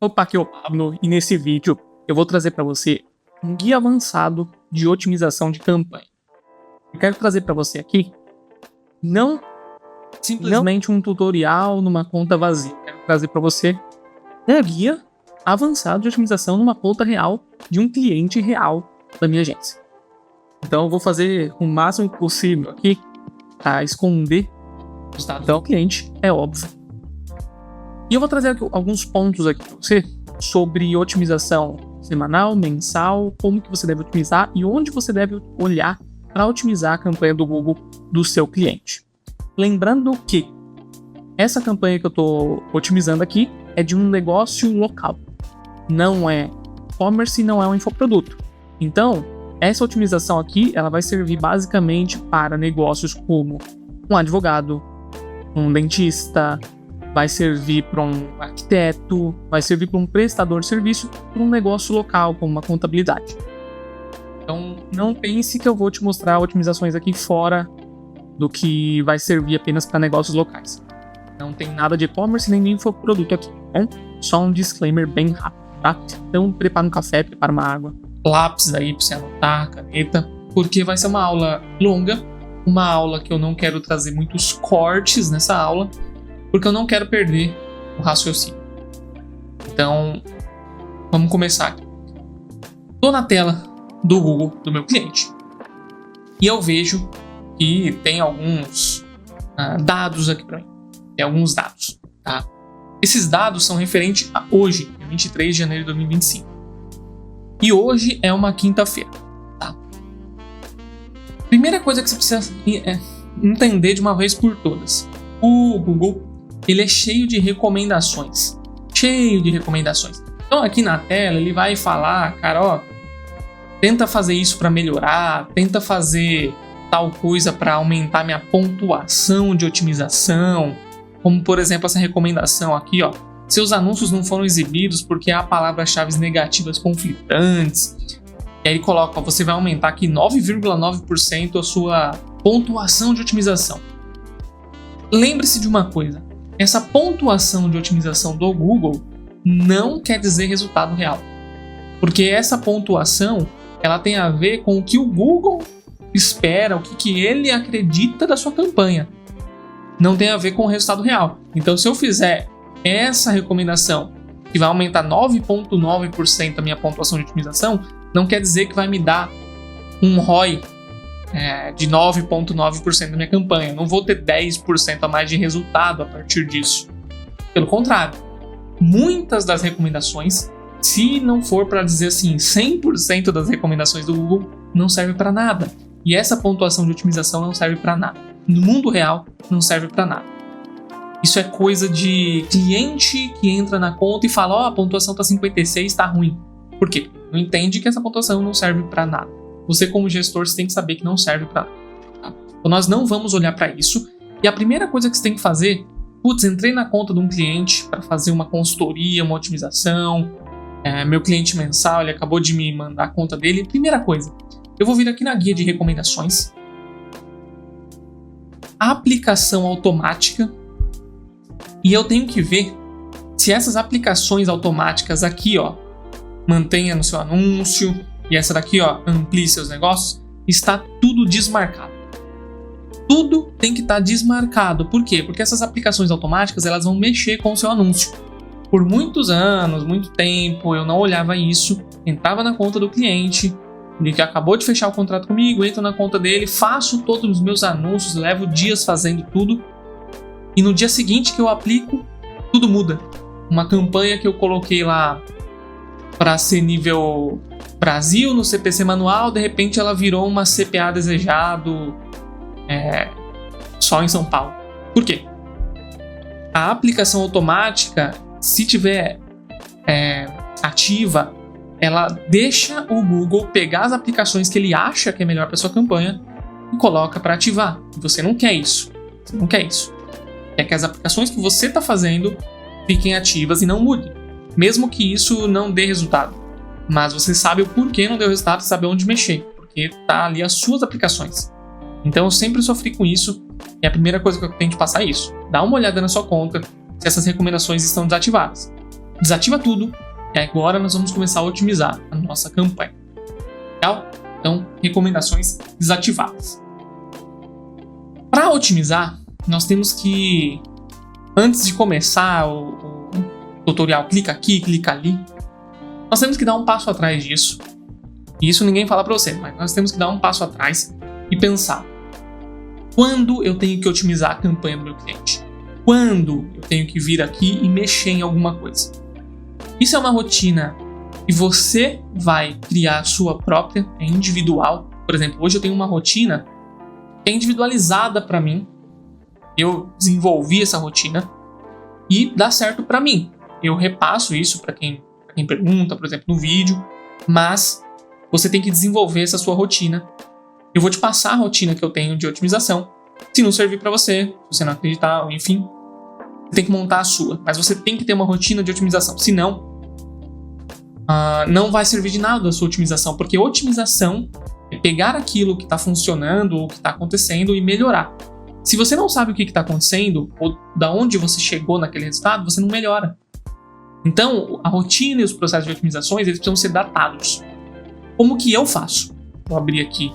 Opa, aqui é o Pablo e nesse vídeo eu vou trazer para você um guia avançado de otimização de campanha. Eu quero trazer para você aqui não simplesmente um tutorial numa conta vazia. Eu quero trazer para você um guia avançado de otimização numa conta real de um cliente real da minha agência. Então eu vou fazer o máximo possível aqui para esconder os dados do cliente, é óbvio. E eu vou trazer aqui alguns pontos aqui para você sobre otimização semanal, mensal, como que você deve otimizar e onde você deve olhar para otimizar a campanha do Google do seu cliente. Lembrando que essa campanha que eu estou otimizando aqui é de um negócio local. Não é e-commerce, não é um infoproduto. Então, essa otimização aqui ela vai servir basicamente para negócios como um advogado, um dentista, vai servir para um arquiteto, vai servir para um prestador de serviço, para um negócio local, como uma contabilidade. Então, não pense que eu vou te mostrar otimizações aqui fora do que vai servir apenas para negócios locais. Não tem nada de e-commerce nem de infoproduto aqui, tá bom? Só um disclaimer bem rápido, tá? Então, prepara um café, prepara uma água, lápis aí para você anotar, caneta, porque vai ser uma aula longa, uma aula que eu não quero trazer muitos cortes nessa aula, porque eu não quero perder o raciocínio. Então, vamos começar aqui. Estou na tela do Google do meu cliente e eu vejo que tem alguns dados aqui para mim. Tem alguns dados, tá? Esses dados são referentes a hoje, 23 de janeiro de 2025. E hoje é uma quinta-feira, tá? Primeira coisa que você precisa entender de uma vez por todas. O Google ele é cheio de recomendações. Então aqui na tela ele vai falar, cara, ó, tenta fazer isso para melhorar, tenta fazer tal coisa para aumentar minha pontuação de otimização, como por exemplo essa recomendação aqui, ó, seus anúncios não foram exibidos porque há palavras-chave negativas conflitantes. E aí ele coloca, ó, você vai aumentar aqui 9,9% a sua pontuação de otimização. Lembre-se de uma coisa. Essa pontuação de otimização do Google não quer dizer resultado real. Porque essa pontuação ela tem a ver com o que o Google espera, o que ele acredita da sua campanha. Não tem a ver com o resultado real. Então, se eu fizer essa recomendação que vai aumentar 9,9% a minha pontuação de otimização, não quer dizer que vai me dar um ROI de 9,9% da minha campanha. Eu não vou ter 10% a mais de resultado a partir disso. Pelo contrário, muitas das recomendações, se não for para dizer assim, 100% das recomendações do Google não serve para nada. E essa pontuação de otimização não serve para nada. No mundo real, não serve para nada. Isso é coisa de cliente que entra na conta e fala, ó, a pontuação tá 56, tá ruim. Por quê? Não entende que essa pontuação não serve para nada. Você como gestor, você tem que saber que não serve para nada. Tá? Então nós não vamos olhar para isso. E a primeira coisa que você tem que fazer, entrei na conta de um cliente para fazer uma consultoria, uma otimização. Meu cliente mensal, ele acabou de me mandar a conta dele. Primeira coisa, eu vou vir aqui na guia de recomendações. Aplicação automática. E eu tenho que ver se essas aplicações automáticas aqui, ó, mantenha no seu anúncio, e essa daqui, ó, amplie seus negócios, está tudo desmarcado. Tudo tem que estar desmarcado. Por quê? Porque essas aplicações automáticas, elas vão mexer com o seu anúncio. Por muitos anos, muito tempo, eu não olhava isso, entrava na conta do cliente, ele que acabou de fechar o contrato comigo, entro na conta dele, faço todos os meus anúncios, levo dias fazendo tudo, e no dia seguinte que eu aplico, tudo muda. Uma campanha que eu coloquei lá para ser nível Brasil no CPC manual, de repente ela virou uma CPA desejado só em São Paulo. Por quê? A aplicação automática, se tiver ativa, ela deixa o Google pegar as aplicações que ele acha que é melhor para sua campanha e coloca para ativar. E você não quer isso. Você não quer isso. Quer que as aplicações que você está fazendo fiquem ativas e não mudem. Mesmo que isso não dê resultado. Mas você sabe o porquê não deu resultado e sabe onde mexer. Porque tá ali as suas aplicações. Então eu sempre sofri com isso. E a primeira coisa que eu tenho que passar é isso. Dá uma olhada na sua conta se essas recomendações estão desativadas. Desativa tudo e agora nós vamos começar a otimizar a nossa campanha. Legal? Então, recomendações desativadas. Para otimizar, nós temos que, antes de começar o tutorial, clica aqui, clica ali, nós temos que dar um passo atrás disso. E isso ninguém fala para você, mas nós temos que dar um passo atrás e pensar: quando eu tenho que otimizar a campanha do meu cliente? Quando eu tenho que vir aqui e mexer em alguma coisa? Isso é uma rotina que você vai criar a sua própria, é individual. Por exemplo, hoje eu tenho uma rotina que é individualizada para mim. Eu desenvolvi essa rotina e dá certo para mim. Eu repasso isso para quem pergunta, por exemplo, no vídeo, mas você tem que desenvolver essa sua rotina. Eu vou te passar a rotina que eu tenho de otimização. Se não servir para você, se você não acreditar, enfim, você tem que montar a sua. Mas você tem que ter uma rotina de otimização. Senão, não vai servir de nada a sua otimização. Porque otimização é pegar aquilo que está funcionando ou que está acontecendo e melhorar. Se você não sabe o que está acontecendo ou da onde você chegou naquele resultado, você não melhora. Então, a rotina e os processos de otimizações, eles precisam ser datados. Como que eu faço? Vou abrir aqui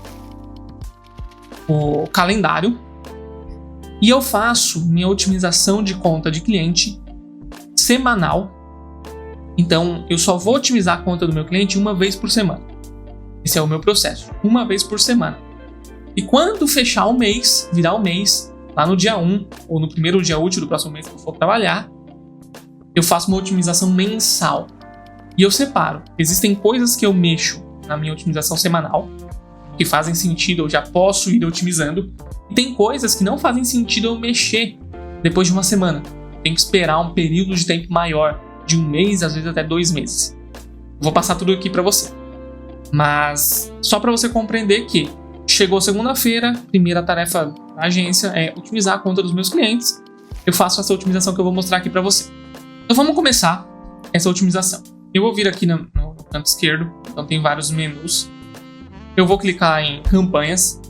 o calendário e eu faço minha otimização de conta de cliente semanal. Então, eu só vou otimizar a conta do meu cliente uma vez por semana. Esse é o meu processo, uma vez por semana. E quando fechar o mês, virar o mês, lá no dia 1 ou no primeiro dia útil do próximo mês que eu for trabalhar, eu faço uma otimização mensal. E eu separo. Existem coisas que eu mexo na minha otimização semanal, que fazem sentido, eu já posso ir otimizando. E tem coisas que não fazem sentido eu mexer depois de uma semana. Tem que esperar um período de tempo maior, de um mês, às vezes até 2 meses. Vou passar tudo aqui para você. Mas só para você compreender que chegou segunda-feira, primeira tarefa da agência é otimizar a conta dos meus clientes. Eu faço essa otimização que eu vou mostrar aqui para você. Então vamos começar essa otimização. Eu vou vir aqui no canto esquerdo, então tem vários menus. Eu vou clicar em campanhas,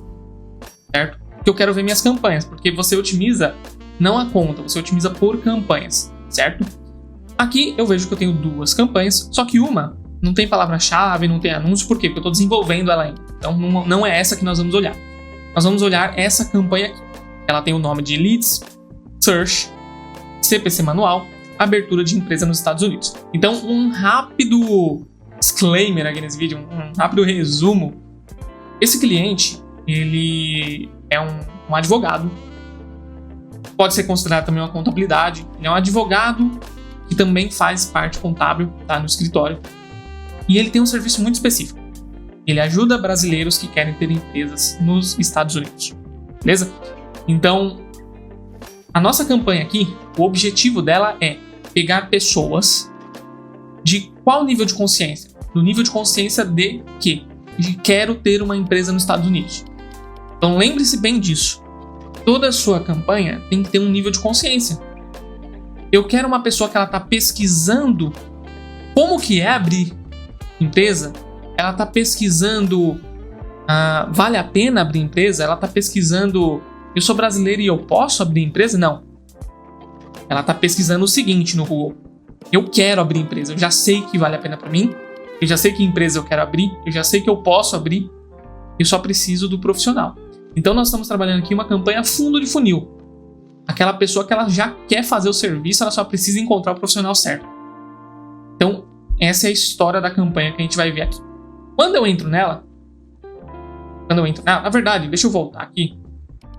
certo? Porque eu quero ver minhas campanhas, porque você otimiza não a conta, você otimiza por campanhas, certo? Aqui eu vejo que eu tenho 2 campanhas, só que uma não tem palavra-chave, não tem anúncio, por quê? Porque eu estou desenvolvendo ela ainda. Então não é essa que nós vamos olhar. Nós vamos olhar essa campanha aqui. Ela tem o nome de Leads, Search, CPC manual, abertura de empresa nos Estados Unidos. Então um rápido disclaimer aqui nesse vídeo, um rápido resumo. Esse cliente, ele é um advogado. Pode ser considerado também uma contabilidade. Ele é um advogado que também faz parte contábil, tá, no escritório. E ele tem um serviço muito específico. Ele ajuda brasileiros que querem ter empresas nos Estados Unidos. Beleza? Então, a nossa campanha aqui, o objetivo dela é pegar pessoas de qual nível de consciência? Do nível de consciência de que quero ter uma empresa nos Estados Unidos. Então, lembre-se bem disso. Toda a sua campanha tem que ter um nível de consciência. Eu quero uma pessoa que ela está pesquisando como que é abrir empresa. Ela está pesquisando vale a pena abrir empresa? Ela está pesquisando eu sou brasileiro e eu posso abrir empresa? Não. Ela está pesquisando o seguinte no Google: eu quero abrir empresa, eu já sei que vale a pena para mim, eu já sei que empresa eu quero abrir, eu já sei que eu posso abrir, eu só preciso do profissional. Então nós estamos trabalhando aqui uma campanha fundo de funil. Aquela pessoa que ela já quer fazer o serviço, ela só precisa encontrar o profissional certo. Então essa é a história da campanha que a gente vai ver aqui. Quando eu entro nela, na verdade, deixa eu voltar aqui.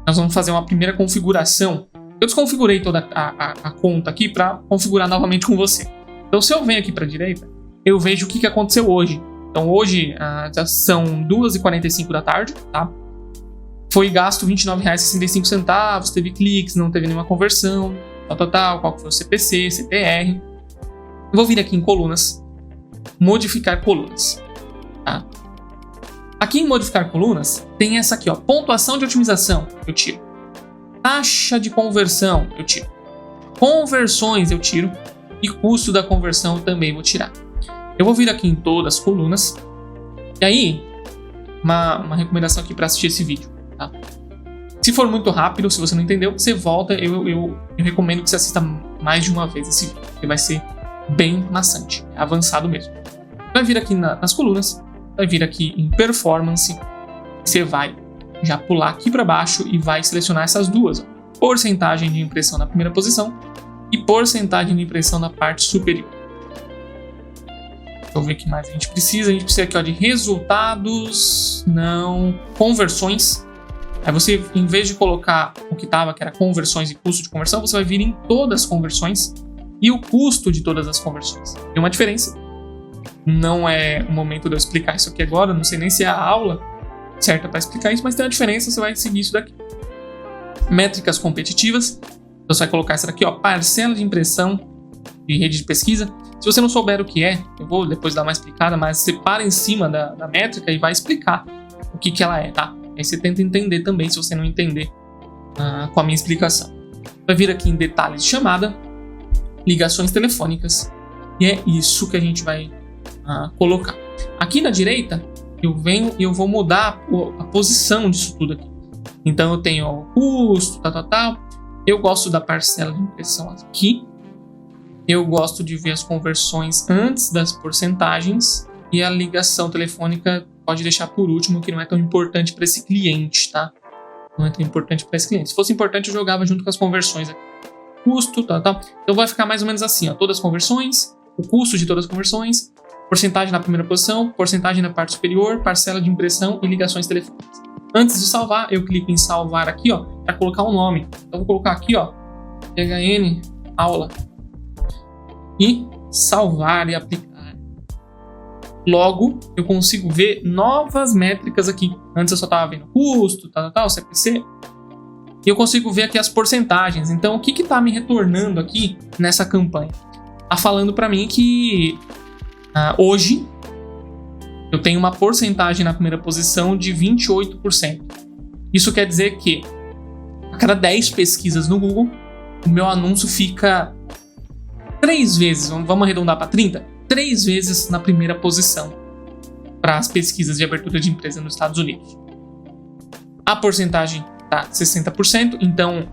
Nós vamos fazer uma primeira configuração. Eu desconfigurei toda a conta aqui para configurar novamente com você. Então, se eu venho aqui para a direita, eu vejo o que aconteceu hoje. Então, hoje já são 2h45 da tarde, tá? Foi gasto R$ 29,65, teve cliques, não teve nenhuma conversão, qual que foi o CPC, CTR. Eu vou vir aqui em colunas, modificar colunas, tá? Aqui em modificar colunas, tem essa aqui, ó, pontuação de otimização, eu tiro. Taxa de conversão, eu tiro. Conversões, eu tiro. E custo da conversão, eu também vou tirar. Eu vou vir aqui em todas as colunas. E aí, uma recomendação aqui para assistir esse vídeo, tá? Se for muito rápido, se você não entendeu, você volta. Eu recomendo que você assista mais de uma vez esse vídeo, porque vai ser bem maçante, é avançado mesmo. Vai vir aqui nas colunas, vai vir aqui em performance, você vai já pular aqui para baixo e vai selecionar essas duas, ó. Porcentagem de impressão na primeira posição e porcentagem de impressão na parte superior. Deixa eu ver o que mais a gente precisa aqui, ó, de resultados, não, conversões. Aí você, em vez de colocar o que estava, que era conversões e custo de conversão, você vai vir em todas as conversões e o custo de todas as conversões. Tem uma diferença. Não é o momento de eu explicar isso aqui agora, não sei nem se é a aula certa para explicar isso, mas tem uma diferença, você vai seguir isso daqui. Métricas competitivas, então você vai colocar essa daqui, ó, parcela de impressão de rede de pesquisa. Se você não souber o que é, eu vou depois dar uma explicada, mas você para em cima da métrica e vai explicar o que ela é, tá? Aí você tenta entender também, se você não entender com a minha explicação. Vai vir aqui em detalhes de chamada, ligações telefônicas, e é isso que a gente vai colocar. Aqui na direita, eu venho e eu vou mudar a posição disso tudo aqui. Então eu tenho o custo, tal. Eu gosto da parcela de impressão aqui. Eu gosto de ver as conversões antes das porcentagens. E a ligação telefônica pode deixar por último, que não é tão importante para esse cliente, tá? Não é tão importante para esse cliente. Se fosse importante, eu jogava junto com as conversões aqui. Custo, tal. Então vai ficar mais ou menos assim, ó. Todas as conversões, o custo de todas as conversões, porcentagem na primeira posição, porcentagem na parte superior, parcela de impressão e ligações telefônicas. Antes de salvar, eu clico em salvar aqui, ó, para colocar um nome. Então vou colocar aqui, ó, PHN aula e salvar e aplicar. Logo, eu consigo ver novas métricas aqui. Antes eu só estava vendo custo, tal, CPC. E eu consigo ver aqui as porcentagens. Então, o que está me retornando aqui nessa campanha? Está falando para mim que hoje eu tenho uma porcentagem na primeira posição de 28%. Isso quer dizer que a cada 10 pesquisas no Google, o meu anúncio fica 3 vezes, vamos arredondar para 30, 3 vezes na primeira posição para as pesquisas de abertura de empresa nos Estados Unidos. A porcentagem está 60%, então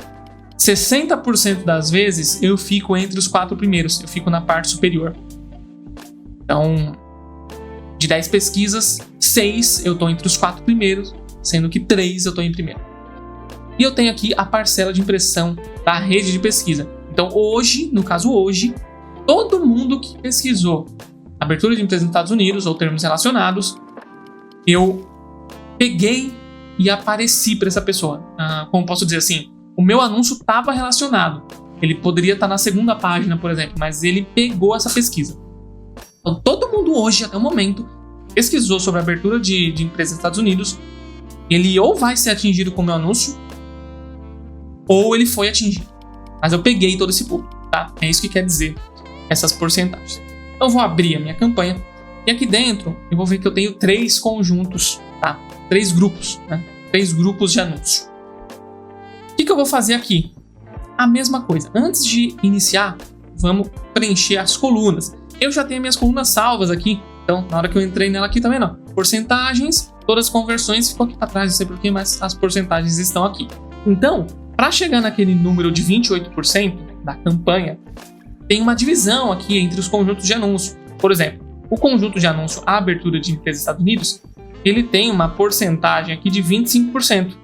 60% das vezes eu fico entre os 4 primeiros, eu fico na parte superior. Então, de 10 pesquisas, 6 eu estou entre os 4 primeiros, sendo que 3 eu estou em primeiro. E eu tenho aqui a parcela de impressão da rede de pesquisa. Então hoje, no caso hoje, todo mundo que pesquisou abertura de empresa nos Estados Unidos ou termos relacionados, eu peguei e apareci para essa pessoa. Como posso dizer assim, o meu anúncio estava relacionado. Ele poderia estar na segunda página, por exemplo, mas ele pegou essa pesquisa. Então, todo mundo hoje, até o momento, pesquisou sobre a abertura de empresa nos Estados Unidos. Ele ou vai ser atingido com o meu anúncio, ou ele foi atingido. Mas eu peguei todo esse público, tá? É isso que quer dizer essas porcentagens. Então, eu vou abrir a minha campanha. E aqui dentro, eu vou ver que eu tenho 3 conjuntos, tá? 3 grupos, né? 3 grupos de anúncio. O que eu vou fazer aqui? A mesma coisa. Antes de iniciar, vamos preencher as colunas. Eu já tenho minhas colunas salvas aqui. Então, na hora que eu entrei nela aqui também, não. Porcentagens, todas as conversões ficou aqui para trás, não sei porquê, mas as porcentagens estão aqui. Então, para chegar naquele número de 28% da campanha, tem uma divisão aqui entre os conjuntos de anúncio. Por exemplo, o conjunto de anúncio à abertura de empresa dos Estados Unidos, ele tem uma porcentagem aqui de 25%.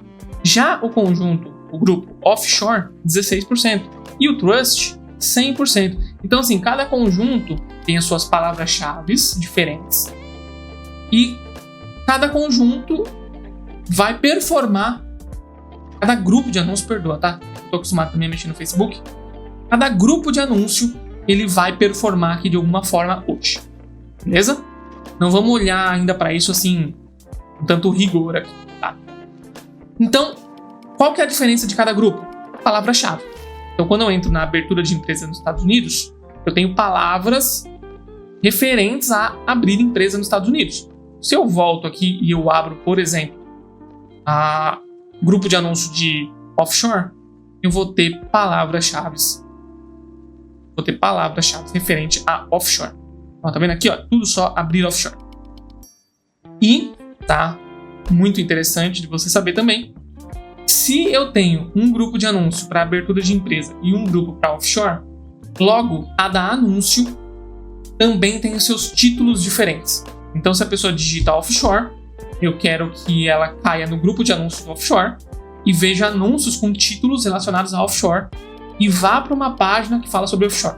Já o conjunto, o grupo offshore, 16%. E o trust, 100%. Então, assim, cada conjunto tem as suas palavras-chave diferentes. E cada conjunto vai performar. Cada grupo de anúncio, tá? Estou acostumado também a mexer no Facebook. Cada grupo de anúncio, ele vai performar aqui de alguma forma hoje. Beleza? Não vamos olhar ainda para isso assim, com tanto rigor aqui, tá? Então, qual que é a diferença de cada grupo? Palavra-chave. Então, quando eu entro na abertura de empresa nos Estados Unidos, eu tenho palavras referentes a abrir empresa nos Estados Unidos. Se eu volto aqui e eu abro, por exemplo, a grupo de anúncio de offshore, eu vou ter palavras-chave. Vou ter palavras-chave referente a offshore. Ó, tá vendo aqui, ó? Tudo só abrir offshore. E, tá? Muito interessante de você saber também. Se eu tenho um grupo de anúncio para abertura de empresa e um grupo para offshore, logo, cada anúncio também tem os seus títulos diferentes. Então, se a pessoa digita offshore, eu quero que ela caia no grupo de anúncios do offshore e veja anúncios com títulos relacionados a offshore e vá para uma página que fala sobre offshore.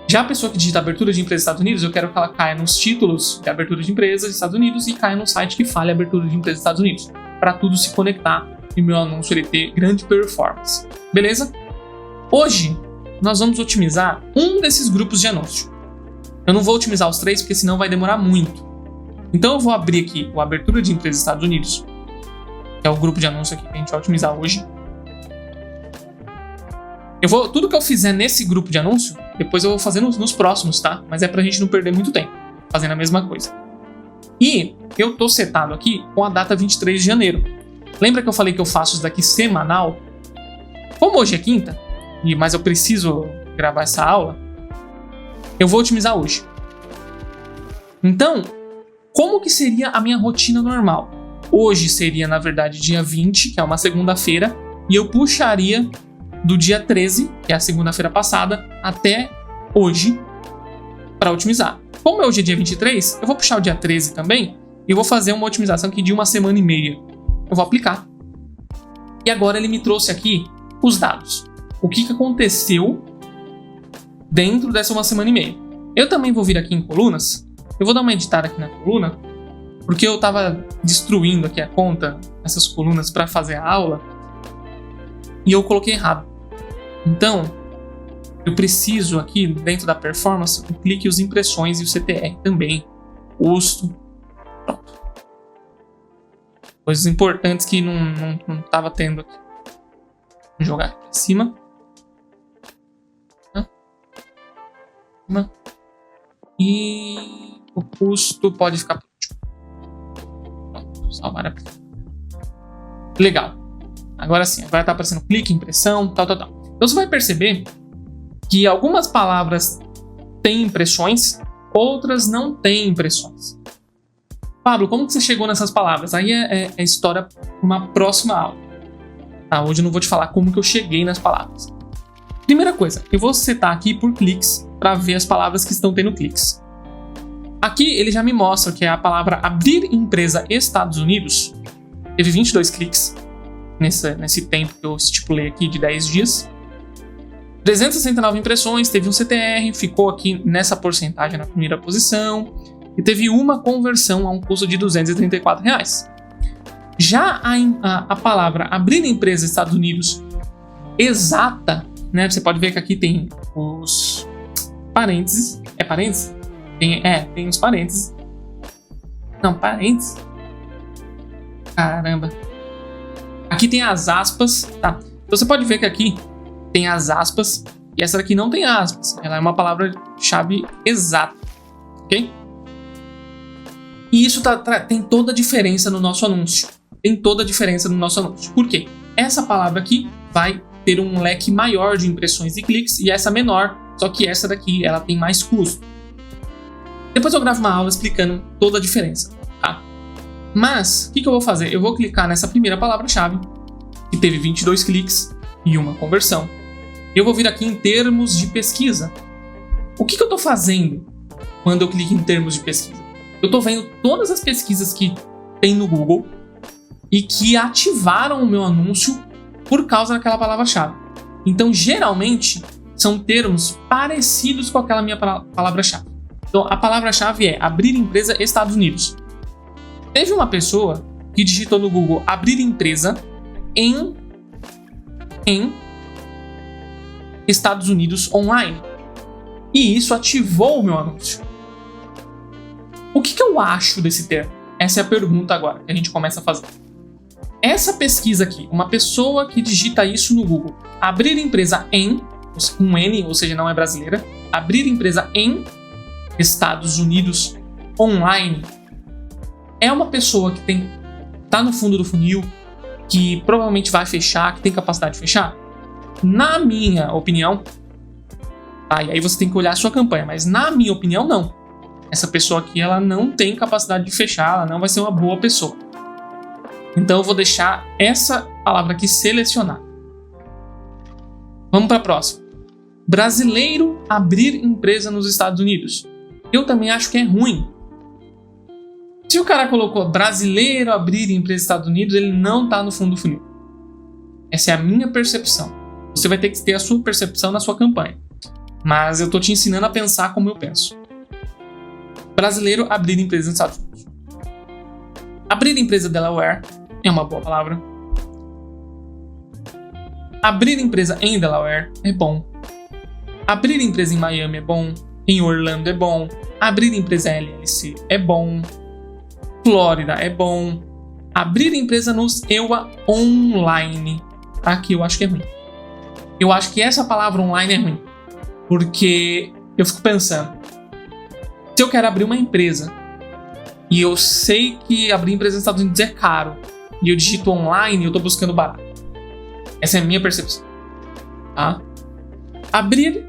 Já a pessoa que digita abertura de empresa dos Estados Unidos, eu quero que ela caia nos títulos de abertura de empresa dos Estados Unidos e caia no site que fale abertura de empresa dos Estados Unidos, para tudo se conectar e meu anúncio ele ter grande performance. Beleza? Hoje, nós vamos otimizar um desses grupos de anúncio. Eu não vou otimizar os 3, porque senão vai demorar muito. Então eu vou abrir aqui o abertura de empresa dos Estados Unidos, que é o grupo de anúncio aqui que a gente vai otimizar hoje. Tudo que eu fizer nesse grupo de anúncio, depois eu vou fazer nos próximos, tá? Mas é pra gente não perder muito tempo fazendo a mesma coisa. E eu tô setado aqui com a data 23 de janeiro. Lembra que eu falei que eu faço isso daqui semanal? Como hoje é quinta, mas eu preciso gravar essa aula, eu vou otimizar hoje. Então, como que seria a minha rotina normal? Hoje seria, na verdade, dia 20, que é uma segunda-feira, e eu puxaria do dia 13, que é a segunda-feira passada, até hoje, para otimizar. Como hoje é dia 23, eu vou puxar o dia 13 também, e eu vou fazer uma otimização aqui de 1 semana e meia. Eu vou aplicar. E agora ele me trouxe aqui os dados. O que aconteceu dentro dessa 1 semana e meia. Eu também vou vir aqui em colunas. Eu vou dar uma editada aqui na coluna, porque eu estava destruindo aqui a conta, essas colunas, para fazer a aula, e eu coloquei errado. Então, eu preciso aqui, dentro da performance, o clique, os impressões e o CTR também. Custo. Pronto. Coisas importantes que não estava tendo aqui. Vou jogar aqui em cima. E o custo pode ficar por último. Pronto, salvar a aplicação. Legal. Agora sim, vai estar aparecendo clique, impressão, tal. Então você vai perceber que algumas palavras têm impressões, outras não têm impressões. Pablo, como que você chegou nessas palavras? Aí é história para uma próxima aula. Tá, hoje eu não vou te falar como que eu cheguei nas palavras. Primeira coisa, eu vou setar aqui por cliques para ver as palavras que estão tendo cliques. Aqui ele já me mostra que é a palavra abrir empresa Estados Unidos. Teve 22 cliques nesse tempo que eu estipulei aqui de 10 dias. 369 impressões, teve um CTR, ficou aqui nessa porcentagem na primeira posição e teve uma conversão a um custo de R$ 234. Já a palavra abrir empresa Estados Unidos exata, né? Você pode ver que aqui tem os parênteses. É parênteses? Tem os parênteses. Não, parênteses. Caramba. Aqui tem as aspas, tá? Então você pode ver que aqui tem as aspas e essa daqui não tem aspas. Ela é uma palavra-chave exata, ok? E isso tem toda a diferença no nosso anúncio. Tem toda a diferença no nosso anúncio. Por quê? Essa palavra aqui vai ter um leque maior de impressões e cliques e essa menor, só que essa daqui ela tem mais custo. Depois eu gravo uma aula explicando toda a diferença, tá? Mas, o que eu vou fazer? Eu vou clicar nessa primeira palavra-chave, que teve 22 cliques e uma conversão. Eu vou vir aqui em termos de pesquisa. O que eu estou fazendo quando eu clico em termos de pesquisa? Eu estou vendo todas as pesquisas que tem no Google e que ativaram o meu anúncio por causa daquela palavra-chave. Então, geralmente, são termos parecidos com aquela minha palavra-chave. Então, a palavra-chave é abrir empresa Estados Unidos. Teve uma pessoa que digitou no Google abrir empresa em Estados Unidos online. E isso ativou o meu anúncio. O que eu acho desse termo? Essa é a pergunta agora que a gente começa a fazer. Essa pesquisa aqui, uma pessoa que digita isso no Google, abrir empresa em, com N, ou seja, não é brasileira, abrir empresa em Estados Unidos online, é uma pessoa que tá no fundo do funil, que provavelmente vai fechar, que tem capacidade de fechar? Na minha opinião, tá, e aí você tem que olhar a sua campanha, mas na minha opinião, não. Essa pessoa aqui, ela não tem capacidade de fechar, ela não vai ser uma boa pessoa. Então eu vou deixar essa palavra aqui selecionada. Vamos para a próxima. Brasileiro abrir empresa nos Estados Unidos. eu também acho que é ruim. Se o cara colocou brasileiro abrir empresa nos Estados Unidos, ele não tá no fundo do funil. Essa é a minha percepção. Você vai ter que ter a sua percepção na sua campanha. Mas eu tô te ensinando a pensar como eu penso. Brasileiro abrir empresa nos Estados Unidos. Abrir empresa Delaware é uma boa palavra. Abrir empresa em Delaware é bom. Abrir empresa em Miami é bom. Em Orlando é bom. Abrir empresa LLC é bom. Flórida é bom. Abrir empresa nos EUA online. Aqui eu acho que é ruim. Eu acho que essa palavra online é ruim. Porque eu fico pensando, se eu quero abrir uma empresa e eu sei que abrir empresa nos Estados Unidos é caro e eu digito online e eu tô buscando barato. Essa é a minha percepção. Tá? Abrir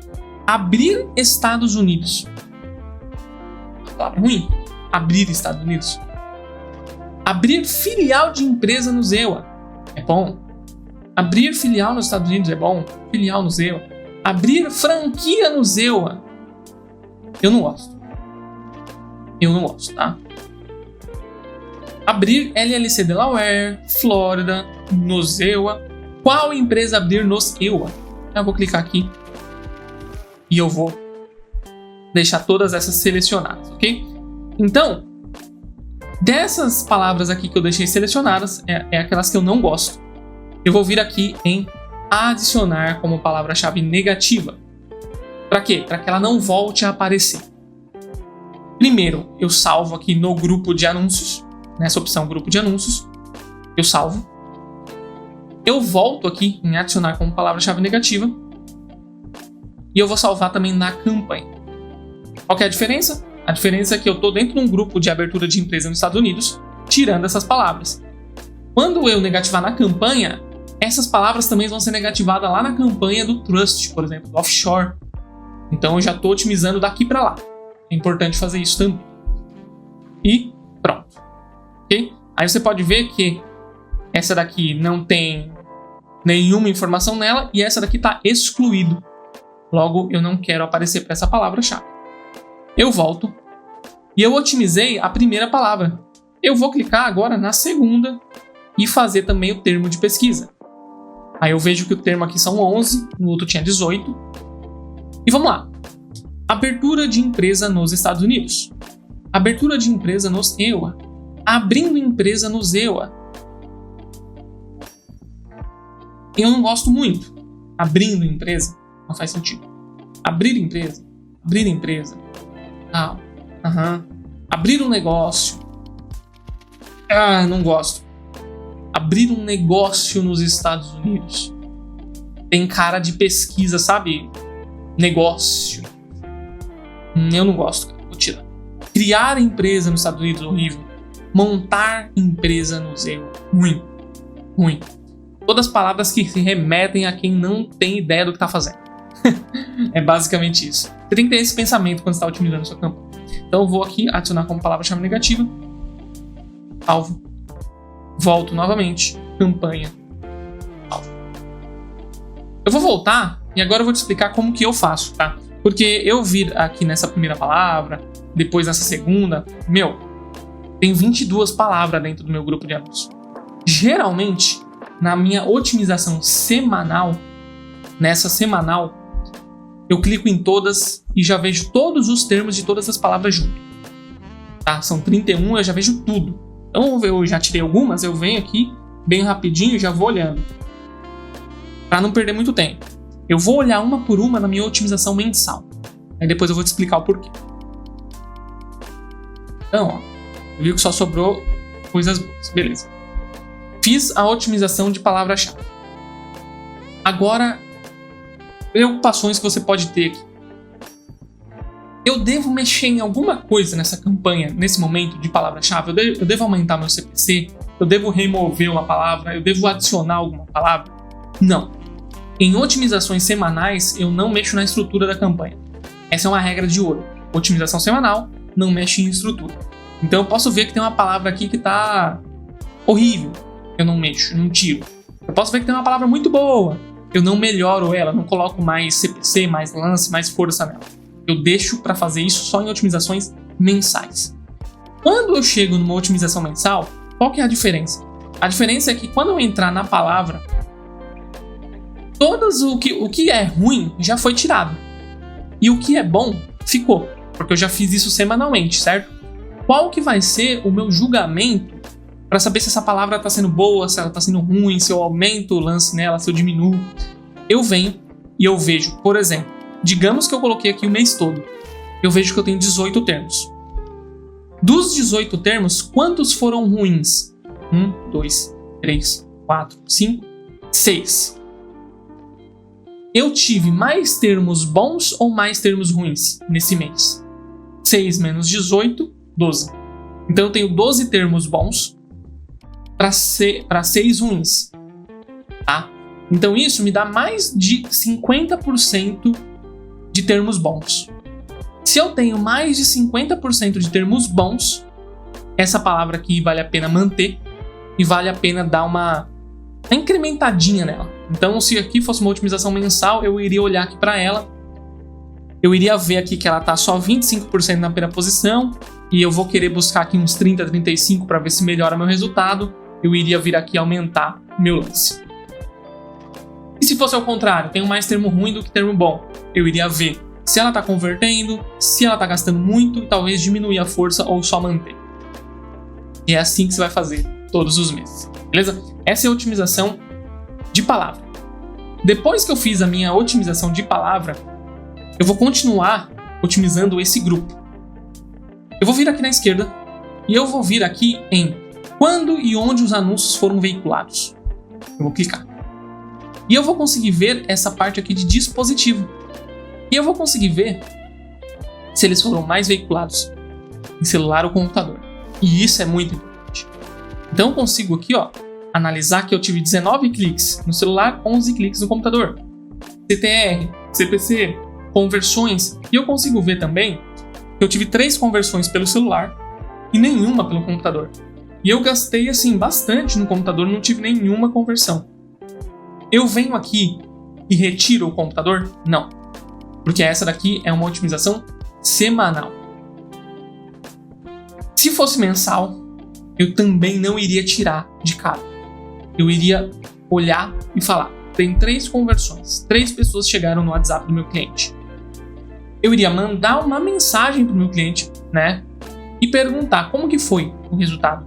Estados Unidos. A palavra ruim. Abrir Estados Unidos. Abrir filial de empresa no EUA é bom. Abrir filial nos Estados Unidos é bom. Filial no EUA. Abrir franquia no EUA. Eu não gosto. Eu não gosto, tá? Abrir LLC Delaware, Flórida, nos EUA. Qual empresa abrir nos EUA? Eu vou clicar aqui e eu vou deixar todas essas selecionadas, ok? Então, dessas palavras aqui que eu deixei selecionadas, é aquelas que eu não gosto. Eu vou vir aqui em adicionar como palavra-chave negativa. Para quê? Para que ela não volte a aparecer. Primeiro, eu salvo aqui no grupo de anúncios, nessa opção grupo de anúncios. Eu salvo. Eu volto aqui em adicionar como palavra-chave negativa. E eu vou salvar também na campanha. Qual que é a diferença? A diferença é que eu estou dentro de um grupo de abertura de empresa nos Estados Unidos, tirando essas palavras. Quando eu negativar na campanha, essas palavras também vão ser negativadas lá na campanha do Trust, por exemplo, do Offshore. Então eu já estou otimizando daqui para lá. É importante fazer isso também. E pronto. Okay? Aí você pode ver que essa daqui não tem nenhuma informação nela e essa daqui está excluído. Logo, eu não quero aparecer para essa palavra-chave. Eu volto e eu otimizei a primeira palavra. Eu vou clicar agora na segunda e fazer também o termo de pesquisa. Aí eu vejo que o termo aqui são 11, no outro tinha 18. E vamos lá. Abertura de empresa nos Estados Unidos. Abertura de empresa nos EUA. Abrindo empresa nos EUA. Eu não gosto muito. Abrindo empresa não faz sentido. Abrir empresa. Abrir empresa. Abrir um negócio. Não gosto. Abrir um negócio nos Estados Unidos. Tem cara de pesquisa, sabe? Negócio. Eu não gosto, cara. Vou tirar. Criar empresa nos Estados Unidos, horrível. Montar empresa no EUA. Ruim. Todas palavras que se remetem a quem não tem ideia do que está fazendo. É basicamente isso. Você tem que ter esse pensamento quando você está otimizando a sua campanha. Então eu vou aqui adicionar como palavra-chave negativa. Salvo. Volto novamente. Campanha. Salvo. Eu vou voltar e agora eu vou te explicar como que eu faço, tá? Porque eu vir aqui nessa primeira palavra, depois nessa segunda, tem 22 palavras dentro do meu grupo de anúncios. Geralmente, na minha otimização semanal, nessa semanal, eu clico em todas e já vejo todos os termos de todas as palavras junto. Tá? São 31, eu já vejo tudo. Então eu já tirei algumas, eu venho aqui bem rapidinho e já vou olhando. Para não perder muito tempo. Eu vou olhar uma por uma na minha otimização mensal. Aí depois eu vou te explicar o porquê. Então, eu vi que só sobrou coisas boas. Beleza. Fiz a otimização de palavra-chave. Agora, preocupações que você pode ter aqui. Eu devo mexer em alguma coisa nessa campanha, nesse momento de palavra-chave? Eu devo aumentar meu CPC? Eu devo remover uma palavra? Eu devo adicionar alguma palavra? Não. Em otimizações semanais, eu não mexo na estrutura da campanha. Essa é uma regra de ouro. Otimização semanal, não mexe em estrutura. Então eu posso ver que tem uma palavra aqui que está horrível. Eu não mexo, não tiro. Eu posso ver que tem uma palavra muito boa. Eu não melhoro ela, não coloco mais CPC, mais lance, mais força nela. Eu deixo para fazer isso só em otimizações mensais. Quando eu chego numa otimização mensal, qual que é a diferença? A diferença é que quando eu entrar na palavra, o que é ruim já foi tirado. E o que é bom ficou, porque eu já fiz isso semanalmente, certo? Qual que vai ser o meu julgamento para saber se essa palavra está sendo boa, se ela está sendo ruim, se eu aumento o lance nela, se eu diminuo? Eu venho e eu vejo, por exemplo, digamos que eu coloquei aqui o mês todo. Eu vejo que eu tenho 18 termos. Dos 18 termos, quantos foram ruins? 1, 2, 3, 4, 5, 6. Eu tive mais termos bons ou mais termos ruins nesse mês? 6 menos 18, 12. Então eu tenho 12 termos bons para 6 ruins. Tá? Então isso me dá mais de 50% de termos bons. Se eu tenho mais de 50% de termos bons, essa palavra aqui vale a pena manter e vale a pena dar uma incrementadinha nela. Então, se aqui fosse uma otimização mensal, eu iria olhar aqui para ela, eu iria ver aqui que ela está só 25% na primeira posição e eu vou querer buscar aqui uns 30, 35 para ver se melhora meu resultado. Eu iria vir aqui aumentar meu lance. E se fosse ao contrário, tenho mais termo ruim do que termo bom, eu iria ver se ela está convertendo, se ela está gastando muito, talvez diminuir a força ou só manter. E é assim que você vai fazer todos os meses, beleza? Essa é a otimização de palavra. Depois que eu fiz a minha otimização de palavra, eu vou continuar otimizando esse grupo. Eu vou vir aqui na esquerda e eu vou vir aqui em quando e onde os anúncios foram veiculados. Eu vou clicar. E eu vou conseguir ver essa parte aqui de dispositivo. E eu vou conseguir ver se eles foram mais veiculados em celular ou computador. E isso é muito importante. Então eu consigo aqui, analisar que eu tive 19 cliques no celular, 11 cliques no computador. CTR, CPC, conversões. E eu consigo ver também que eu tive 3 conversões pelo celular e nenhuma pelo computador. E eu gastei assim bastante no computador, não tive nenhuma conversão. Eu venho aqui e retiro o computador? Não. Porque essa daqui é uma otimização semanal. Se fosse mensal, eu também não iria tirar de cara. Eu iria olhar e falar, tem 3 conversões, 3 pessoas chegaram no WhatsApp do meu cliente. Eu iria mandar uma mensagem para o meu cliente, né? E perguntar como que foi o resultado.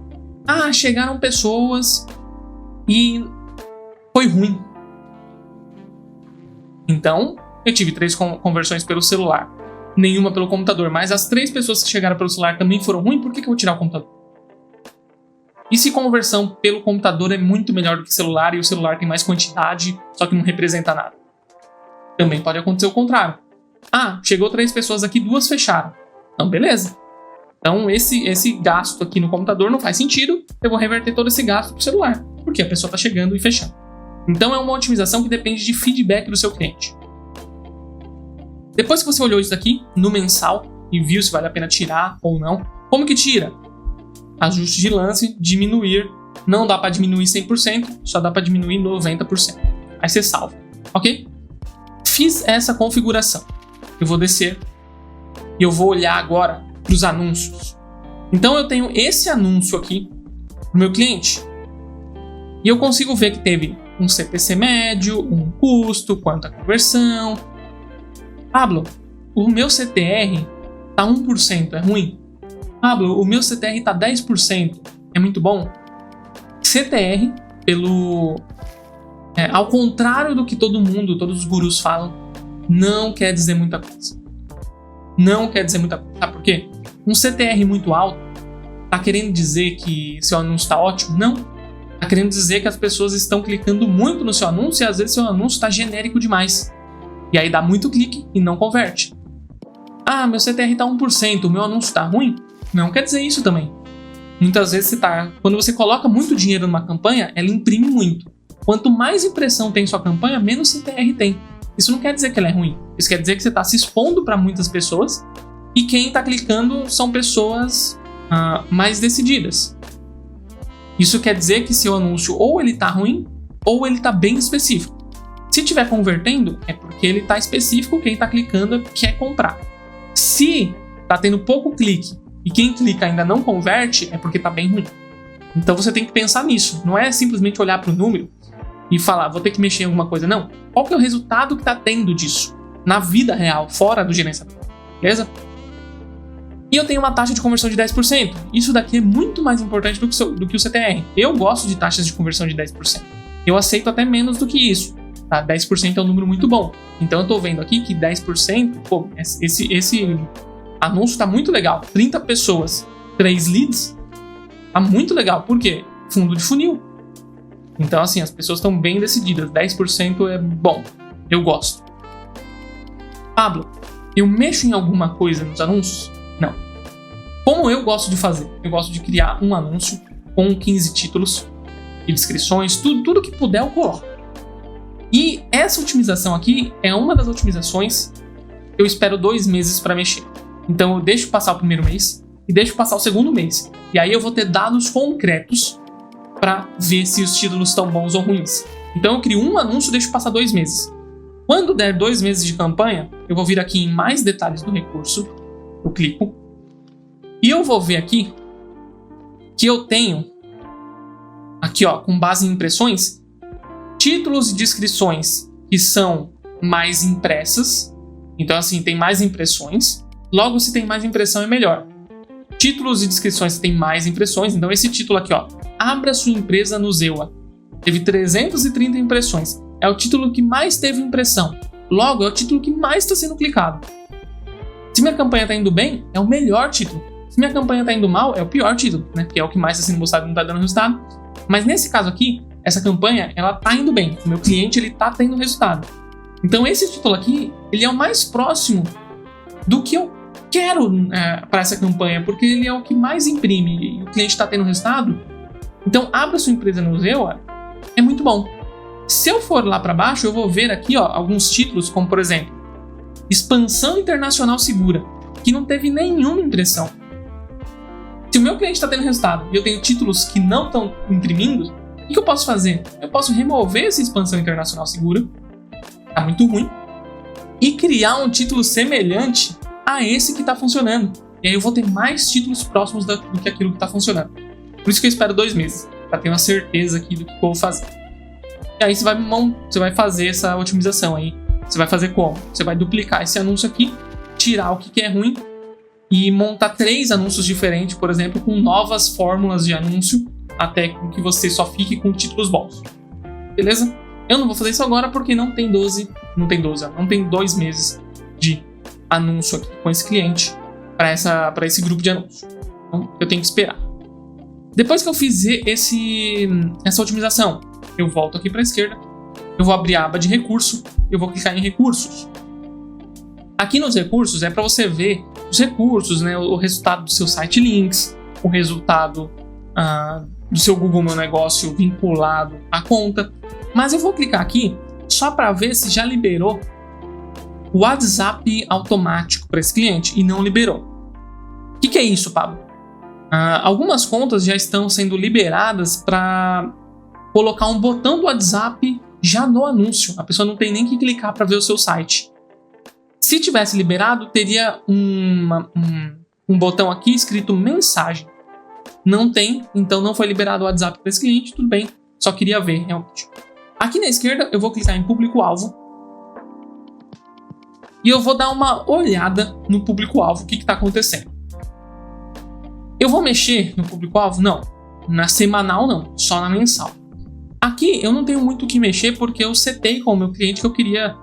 Chegaram pessoas e foi ruim. Então, eu tive 3 conversões pelo celular, nenhuma pelo computador, mas as 3 pessoas que chegaram pelo celular também foram ruins, por que eu vou tirar o computador? E se conversão pelo computador é muito melhor do que celular e o celular tem mais quantidade, só que não representa nada? Também pode acontecer o contrário. Chegou 3 pessoas aqui, 2 fecharam. Então, beleza. Então, esse gasto aqui no computador não faz sentido, eu vou reverter todo esse gasto para o celular, porque a pessoa está chegando e fechando. Então, é uma otimização que depende de feedback do seu cliente. Depois que você olhou isso daqui no mensal e viu se vale a pena tirar ou não, como que tira? Ajuste de lance, diminuir. Não dá para diminuir 100%, só dá para diminuir 90%. Aí você salva, ok? Fiz essa configuração. Eu vou descer e eu vou olhar agora para os anúncios. Então eu tenho esse anúncio aqui no meu cliente e eu consigo ver que teve um CPC médio, um custo, quanto a conversão. Pablo, o meu CTR tá 1%, é ruim? Pablo, o meu CTR tá 10%, é muito bom? CTR, ao contrário do que todos os gurus falam, não quer dizer muita coisa. Não quer dizer muita coisa. Sabe por quê? Um CTR muito alto tá querendo dizer que seu anúncio tá ótimo? Não. Tá querendo dizer que as pessoas estão clicando muito no seu anúncio e às vezes seu anúncio tá genérico demais. E aí dá muito clique e não converte. Meu CTR tá 1%, o meu anúncio tá ruim? Não quer dizer isso também. Muitas vezes quando você coloca muito dinheiro numa campanha, ela imprime muito. Quanto mais impressão tem sua campanha, menos CTR tem. Isso não quer dizer que ela é ruim. Isso quer dizer que você está se expondo para muitas pessoas e quem está clicando são pessoas mais decididas. Isso quer dizer que seu anúncio ou ele está ruim ou ele está bem específico. Se estiver convertendo, é porque ele está específico, quem está clicando quer comprar. Se tá tendo pouco clique e quem clica ainda não converte, é porque tá bem ruim. Então você tem que pensar nisso. Não é simplesmente olhar para o número e falar, vou ter que mexer em alguma coisa. Não. Qual que é o resultado que tá tendo disso? Na vida real, fora do gerenciamento. Beleza? E eu tenho uma taxa de conversão de 10%. Isso daqui é muito mais importante do que o CTR. Eu gosto de taxas de conversão de 10%. Eu aceito até menos do que isso. Tá? 10% é um número muito bom. Então eu tô vendo aqui que 10%, pô, esse anúncio tá muito legal. 30 pessoas, 3 leads, tá muito legal. Por quê? Fundo de funil. Então assim, as pessoas estão bem decididas. 10% é bom. Eu gosto. Pablo, eu mexo em alguma coisa nos anúncios? Não. Como eu gosto de fazer? Eu gosto de criar um anúncio com 15 títulos e descrições, tudo que puder eu coloco. E essa otimização aqui é uma das otimizações que eu espero 2 meses para mexer. Então eu deixo passar o primeiro mês e deixo passar o segundo mês. E aí eu vou ter dados concretos para ver se os títulos estão bons ou ruins. Então eu crio um anúncio e deixo passar 2 meses. Quando der 2 meses de campanha, eu vou vir aqui em mais detalhes do recurso, eu clico, e eu vou ver aqui que eu tenho, aqui ó, com base em impressões, títulos e descrições que são mais impressas. Então assim, tem mais impressões. Logo, se tem mais impressão é melhor. Títulos e descrições tem mais impressões. Então esse título aqui ó, abra sua empresa no Zewa. Teve 330 impressões. É o título que mais teve impressão. Logo, é o título que mais está sendo clicado. Se minha campanha está indo bem, é o melhor título. Se minha campanha está indo mal, é o pior título, né? Porque é o que mais está sendo mostrado e não está dando resultado. Mas nesse caso aqui, essa campanha, ela está indo bem. O meu cliente, ele está tendo resultado. Então esse título aqui, ele é o mais próximo do que eu quero para essa campanha, porque ele é o que mais imprime e o cliente está tendo resultado. Então, abra sua empresa no Zewa, é muito bom. Se eu for lá para baixo, eu vou ver aqui ó, alguns títulos, como por exemplo, Expansão Internacional Segura, que não teve nenhuma impressão. Se o meu cliente está tendo resultado e eu tenho títulos que não estão imprimindo, o que eu posso fazer? Eu posso remover essa Expansão Internacional Segura, tá muito ruim, e criar um título semelhante a esse que está funcionando. E aí eu vou ter mais títulos próximos do que aquilo que está funcionando. Por isso que eu espero 2 meses, para ter uma certeza aqui do que eu vou fazer. E aí você vai fazer essa otimização aí. Você vai fazer como? Você vai duplicar esse anúncio aqui, tirar o que é ruim e montar 3 anúncios diferentes, por exemplo, com novas fórmulas de anúncio, até que você só fique com títulos bons. Beleza? Eu não vou fazer isso agora porque não tem 2 meses de anúncio aqui com esse cliente para esse grupo de anúncios. Então, eu tenho que esperar. Depois que eu fizer essa otimização, eu volto aqui para a esquerda, eu vou abrir a aba de recurso, eu vou clicar em recursos. Aqui nos recursos é para você ver os recursos, né, o resultado do seu site links, o resultado do seu Google Meu Negócio vinculado à conta. Mas eu vou clicar aqui só para ver se já liberou o WhatsApp automático para esse cliente e não liberou. O que é isso, Pablo? Algumas contas já estão sendo liberadas para colocar um botão do WhatsApp já no anúncio. A pessoa não tem nem que clicar para ver o seu site. Se tivesse liberado, teria um botão aqui escrito mensagem. Não tem, então não foi liberado o WhatsApp para esse cliente, tudo bem. Só queria ver, realmente. Aqui na esquerda, eu vou clicar em público-alvo. E eu vou dar uma olhada no público-alvo, o que está acontecendo. Eu vou mexer no público-alvo? Não. Na semanal, não. Só na mensal. Aqui, eu não tenho muito o que mexer, porque eu setei com o meu cliente que eu queria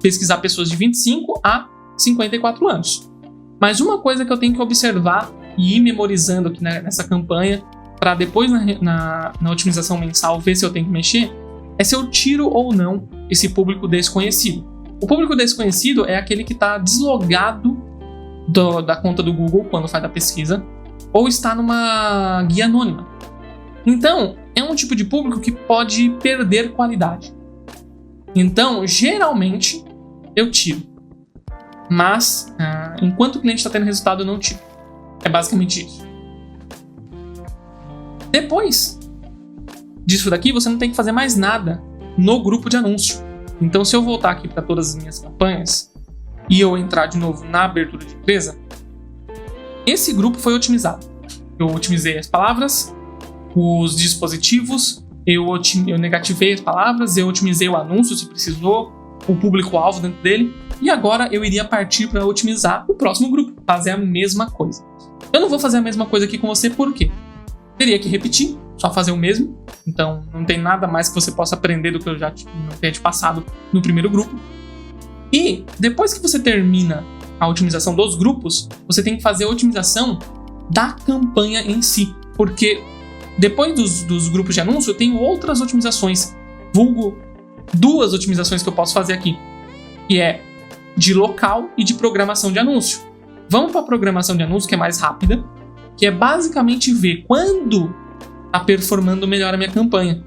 pesquisar pessoas de 25 a 54 anos. Mas uma coisa que eu tenho que observar e ir memorizando aqui nessa campanha, para depois na otimização mensal ver se eu tenho que mexer, é se eu tiro ou não esse público desconhecido. O público desconhecido é aquele que está deslogado da conta do Google quando faz a pesquisa, ou está numa guia anônima. Então, é um tipo de público que pode perder qualidade. Então, geralmente, eu tiro. Mas, enquanto o cliente está tendo resultado, eu não tiro. É basicamente isso. Depois disso daqui, você não tem que fazer mais nada no grupo de anúncio. Então, se eu voltar aqui para todas as minhas campanhas, e eu entrar de novo na abertura de empresa, esse grupo foi otimizado. Eu otimizei as palavras, os dispositivos, eu negativei as palavras, eu otimizei o anúncio se precisou, o público-alvo dentro dele, e agora eu iria partir para otimizar o próximo grupo, fazer a mesma coisa. Eu não vou fazer a mesma coisa aqui com você, por quê? Teria que repetir, só fazer o mesmo, então não tem nada mais que você possa aprender do que eu já não tenha te passado no primeiro grupo. E depois que você termina a otimização dos grupos, você tem que fazer a otimização da campanha em si, porque depois dos grupos de anúncio, eu tenho outras otimizações, vulgo 2 otimizações que eu posso fazer aqui, que é de local e de programação de anúncio. Vamos para a programação de anúncio, que é mais rápida, que é basicamente ver quando está performando melhor a minha campanha.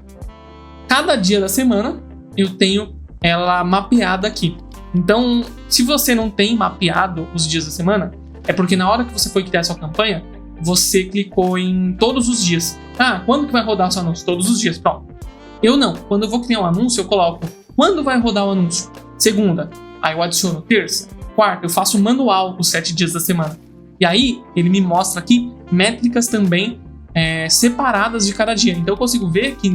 Cada dia da semana eu tenho ela mapeada aqui. Então, se você não tem mapeado os dias da semana, é porque na hora que você foi criar a sua campanha, você clicou em todos os dias. Quando que vai rodar o seu anúncio? Todos os dias, pronto. Eu não. Quando eu vou criar um anúncio, eu coloco quando vai rodar o anúncio. Segunda, aí eu adiciono terça, quarta, eu faço manual os 7 dias da semana. E aí, ele me mostra aqui métricas também separadas de cada dia. Então eu consigo ver que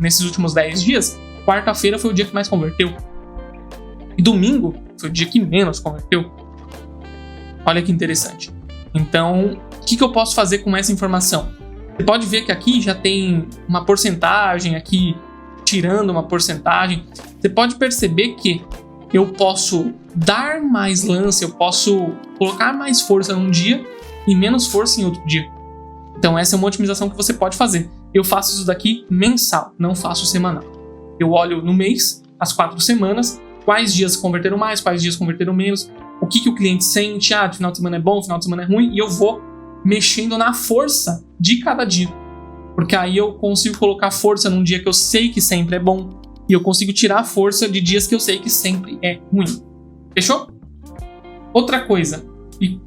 nesses últimos 10 dias, quarta-feira foi o dia que mais converteu. E domingo foi o dia que menos converteu. Olha que interessante. Então, o que eu posso fazer com essa informação? Você pode ver que aqui já tem uma porcentagem, aqui tirando uma porcentagem. Você pode perceber que eu posso dar mais lance, eu posso colocar mais força num dia e menos força em outro dia. Então essa é uma otimização que você pode fazer. Eu faço isso daqui mensal, não faço semanal. Eu olho no mês, as 4 semanas, quais dias converteram mais, quais dias converteram menos, o que o cliente sente, de final de semana é bom, final de semana é ruim, e eu vou mexendo na força de cada dia. Porque aí eu consigo colocar força num dia que eu sei que sempre é bom, e eu consigo tirar a força de dias que eu sei que sempre é ruim. Fechou? Outra coisa, e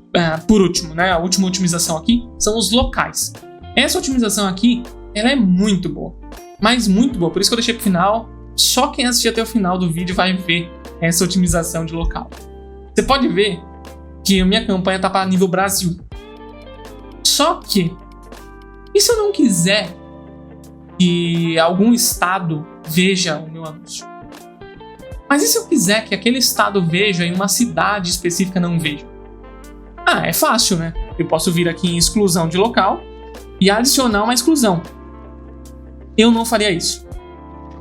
por último, a última otimização aqui, são os locais. Essa otimização aqui, ela é muito boa, mas muito boa, por isso que eu deixei pro final. Só quem assistir até o final do vídeo vai ver essa otimização de local. Você pode ver que a minha campanha está para nível Brasil. Só que, e se eu não quiser que algum estado veja o meu anúncio? Mas e se eu quiser que aquele estado veja e uma cidade específica não veja? É fácil, né? Eu posso vir aqui em exclusão de local e adicionar uma exclusão. Eu não faria isso.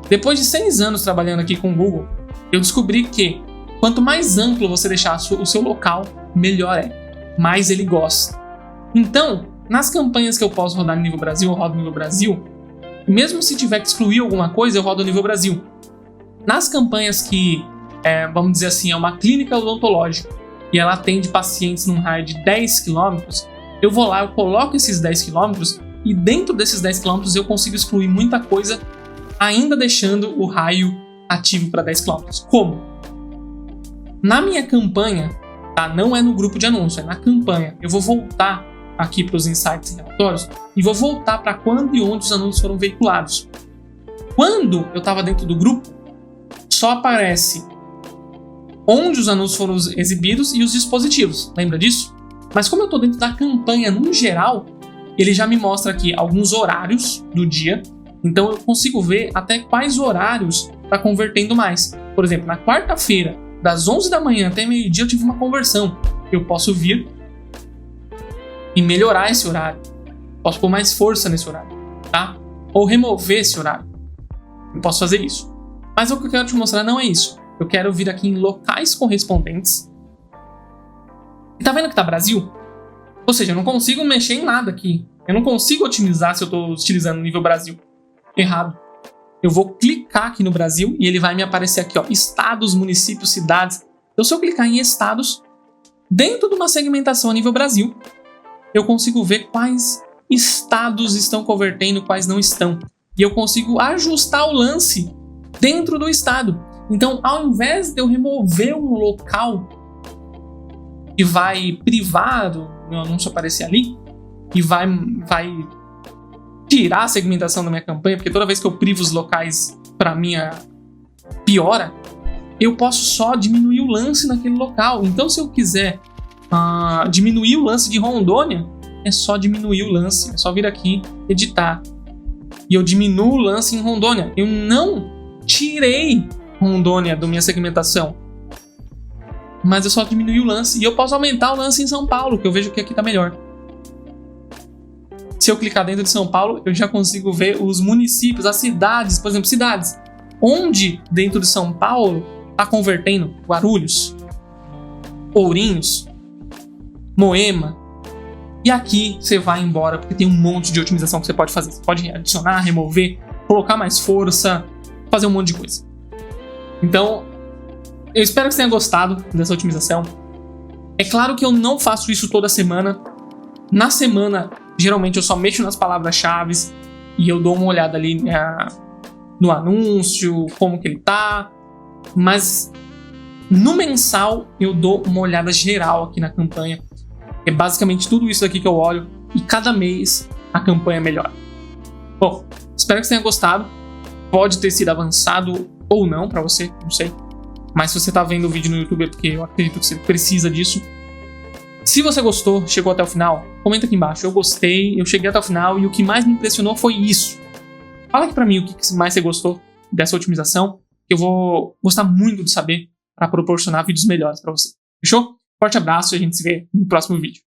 Depois de 6 anos trabalhando aqui com o Google, eu descobri que quanto mais amplo você deixar o seu local, melhor é. Mais ele gosta. Então, nas campanhas que eu posso rodar no nível Brasil, eu rodo no nível Brasil. Mesmo se tiver que excluir alguma coisa, eu rodo no nível Brasil. Nas campanhas que, vamos dizer assim, é uma clínica odontológica e ela atende pacientes num raio de 10 km, eu vou lá, eu coloco esses 10 km e dentro desses 10 km eu consigo excluir muita coisa, ainda deixando o raio ativo para 10 km. Como? Na minha campanha, não é no grupo de anúncio, é na campanha. Eu vou voltar aqui para os insights e relatórios e vou voltar para quando e onde os anúncios foram veiculados. Quando eu estava dentro do grupo, só aparece onde os anúncios foram exibidos e os dispositivos. Lembra disso? Mas como eu estou dentro da campanha no geral, ele já me mostra aqui alguns horários do dia. Então eu consigo ver até quais horários está convertendo mais. Por exemplo, na quarta-feira, das 11 da manhã até meio-dia, eu tive uma conversão. Eu posso vir e melhorar esse horário. Posso pôr mais força nesse horário, tá? Ou remover esse horário. Eu posso fazer isso. Mas o que eu quero te mostrar não é isso. Eu quero vir aqui em locais correspondentes. E tá vendo que tá Brasil? Ou seja, eu não consigo mexer em nada aqui. Eu não consigo otimizar se eu estou utilizando o nível Brasil. Errado. Eu vou clicar aqui no Brasil e ele vai me aparecer aqui, estados, municípios, cidades. Então, se eu clicar em estados, dentro de uma segmentação a nível Brasil, eu consigo ver quais estados estão convertendo, quais não estão. E eu consigo ajustar o lance dentro do estado. Então, ao invés de eu remover um local que vai privar do meu anúncio aparecer ali e vai tirar a segmentação da minha campanha, porque toda vez que eu privo os locais, para mim, piora, eu posso só diminuir o lance naquele local. Então, se eu quiser diminuir o lance de Rondônia, é só diminuir o lance. É só vir aqui, editar. E eu diminuo o lance em Rondônia. Eu não tirei Rondônia da minha segmentação, mas eu só diminui o lance. E eu posso aumentar o lance em São Paulo, que eu vejo que aqui tá melhor. Se eu clicar dentro de São Paulo, eu já consigo ver os municípios, as cidades, por exemplo, cidades. Onde dentro de São Paulo tá convertendo? Guarulhos, Ourinhos, Moema. E aqui você vai embora, porque tem um monte de otimização que você pode fazer. Você pode adicionar, remover, colocar mais força, fazer um monte de coisa. Então, eu espero que você tenha gostado dessa otimização. É claro que eu não faço isso toda semana. Na semana, geralmente eu só mexo nas palavras-chave e eu dou uma olhada ali no anúncio, como que ele tá. Mas no mensal eu dou uma olhada geral aqui na campanha. É basicamente tudo isso aqui que eu olho e cada mês a campanha melhora. Bom, espero que você tenha gostado. Pode ter sido avançado ou não pra você, não sei. Mas se você tá vendo o vídeo no YouTube é porque eu acredito que você precisa disso. Se você gostou, chegou até o final, comenta aqui embaixo. Eu gostei, eu cheguei até o final e o que mais me impressionou foi isso. Fala aqui pra mim o que mais você gostou dessa otimização. Eu vou gostar muito de saber para proporcionar vídeos melhores pra você. Fechou? Forte abraço e a gente se vê no próximo vídeo.